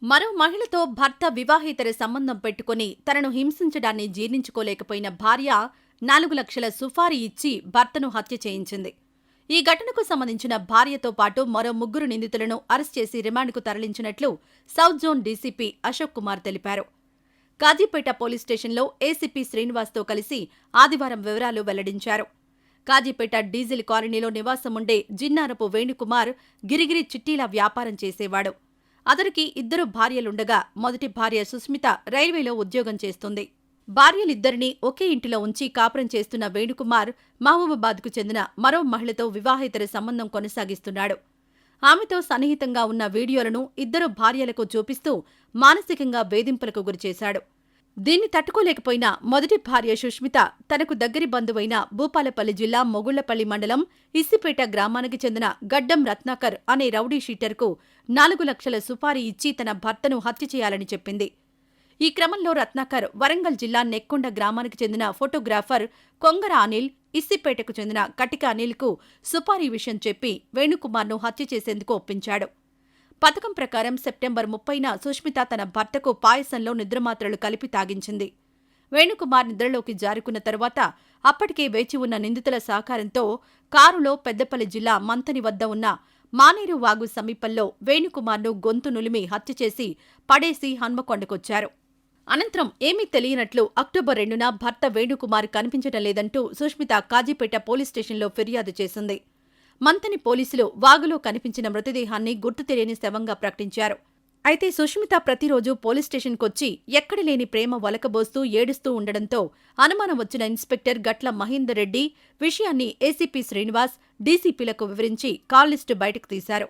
మరో మహిళతో భర్త వివాహేతర సంబంధం పెట్టుకుని తనను హింసించడాన్ని జీర్ణించుకోలేకపోయిన భార్య 4 లక్షల సుపారీ ఇచ్చి భర్తను హత్య చేయించింది. ఈ ఘటనకు సంబంధించిన భార్యతో పాటు మరో 3 నిందితులను అరెస్ట్ చేసి రిమాండ్కు తరలించినట్లు south zone DCP Ashok Kumar తెలిపారు. కాజీపేట పోలీస్ స్టేషన్లో ఏసీపీ శ్రీనివాస్తో కలిసి ఆదివారం వివరాలు వెల్లడించారు. కాజీపేట డీజిల్ కాలనీలో నివాసముండే జిన్నారపు వేణుకుమార్ గిరిగిరి చిట్టీల వ్యాపారం చేసేవాడు. అతనికి 2 భార్యలుండగా మొదటి భార్య సుస్మిత రైల్వేలో ఉద్యోగం చేస్తుంది. భార్యలిద్దరినీ ఒకే ఇంటిలో ఉంచి కాపురం చేస్తున్న వేణుకుమార్ మహబూబాబాద్కు చెందిన మరో మహిళతో వివాహేతర సంబంధం కొనసాగిస్తున్నాడు. ఆమెతో సన్నిహితంగా ఉన్న వీడియోలను 2 భార్యలకు చూపిస్తూ మానసికంగా వేధింపులకు గురిచేశాడు. దీన్ని తట్టుకోలేకపోయిన మొదటి భార్య సుష్మిత తనకు దగ్గరి బంధువైన భూపాలపల్లి జిల్లా మొగుళ్లపల్లి మండలం ఇస్సిపేట గ్రామానికి చెందిన గడ్డం రత్నాకర్ అనే రౌడీ షీటర్కు 4 లక్షల సుపారీ ఇచ్చి తన భర్తను హత్య చేయాలని చెప్పింది. ఈ క్రమంలో రత్నాకర్ వరంగల్ జిల్లా నెక్కొండ గ్రామానికి చెందిన ఫోటోగ్రాఫర్ కొంగర అనిల్, ఇస్సిపేటకు చెందిన కటిక అనిల్కు సుపారీ విషయం చెప్పి వేణుకుమార్ను హత్య చేసేందుకు ఒప్పించాడు. పథకం ప్రకారం సెప్టెంబర్ 30న సుష్మిత తన భర్తకు పాయసంలో నిద్రమాత్రలు కలిపి తాగించింది. వేణుకుమార్ నిద్రలోకి జారుకున్న తరువాత అప్పటికే వేచి ఉన్న నిందితుల సహకారంతో కారులో పెద్దపల్లి జిల్లా మంతని వద్ద ఉన్న మానేరు వాగు సమీపంలో వేణుకుమార్ను గొంతు నులిమి హత్య చేసి పడేసి హన్మకొండకొచ్చారు. అనంతరం ఏమీ తెలియనట్లు అక్టోబర్ 2న భర్త వేణుకుమార్ కనిపించడం లేదంటూ సుష్మిత కాజీపేట పోలీస్ స్టేషన్లో ఫిర్యాదు చేసింది. మంతని పోలీసులు వాగులో కనిపించిన మృతదేహాన్ని గుర్తు తెలియని శవంగా ప్రకటించారు. అయితే సుష్మిత ప్రతిరోజు పోలీస్ స్టేషన్కొచ్చి ఎక్కడలేని ప్రేమ వలకబోస్తూ ఏడుస్తూ ఉండడంతో అనుమానం వచ్చిన ఇన్స్పెక్టర్ గట్ల మహేందర్ రెడ్డి విషయాన్ని ఏసీపీ శ్రీనివాస్, డీసీపీలకు వివరించి కాల్ లిస్టు బయటకు తీశారు.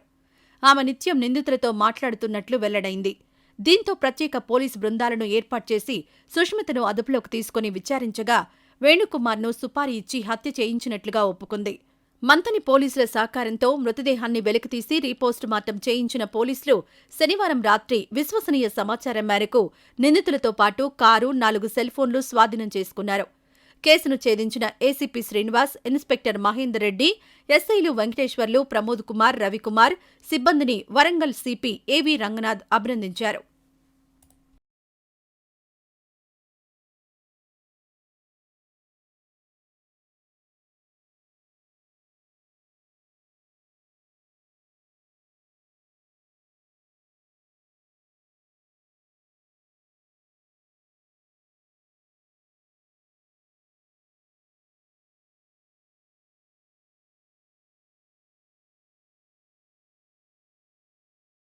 ఆమె నిత్యం నిందితులతో మాట్లాడుతున్నట్లు వెల్లడైంది. దీంతో ప్రత్యేక పోలీసు బృందాలను ఏర్పాటు చేసి సుష్మితను అదుపులోకి తీసుకుని విచారించగా వేణుకుమార్ను సుపారీ ఇచ్చి హత్య చేయించినట్లుగా ఒప్పుకుంది. మంతని పోలీసుల సహకారంతో మృతదేహాన్ని వెలికితీసి రీపోస్టు మార్టం చేయించిన పోలీసులు శనివారం రాత్రి విశ్వసనీయ సమాచారం మేరకు నిందితులతో పాటు కారు, 4 సెల్ఫోన్లు స్వాధీనం చేసుకున్నారు. కేసును ఛేదించిన ఏసీపీ శ్రీనివాస్, ఇన్స్పెక్టర్ మహేందర్ రెడ్డి, ఎస్ఐలు వెంకటేశ్వర్లు, ప్రమోద్ కుమార్, రవికుమార్, సిబ్బందిని వరంగల్ సీపీ ఏవీ రంగనాథ్ అభినందించారు.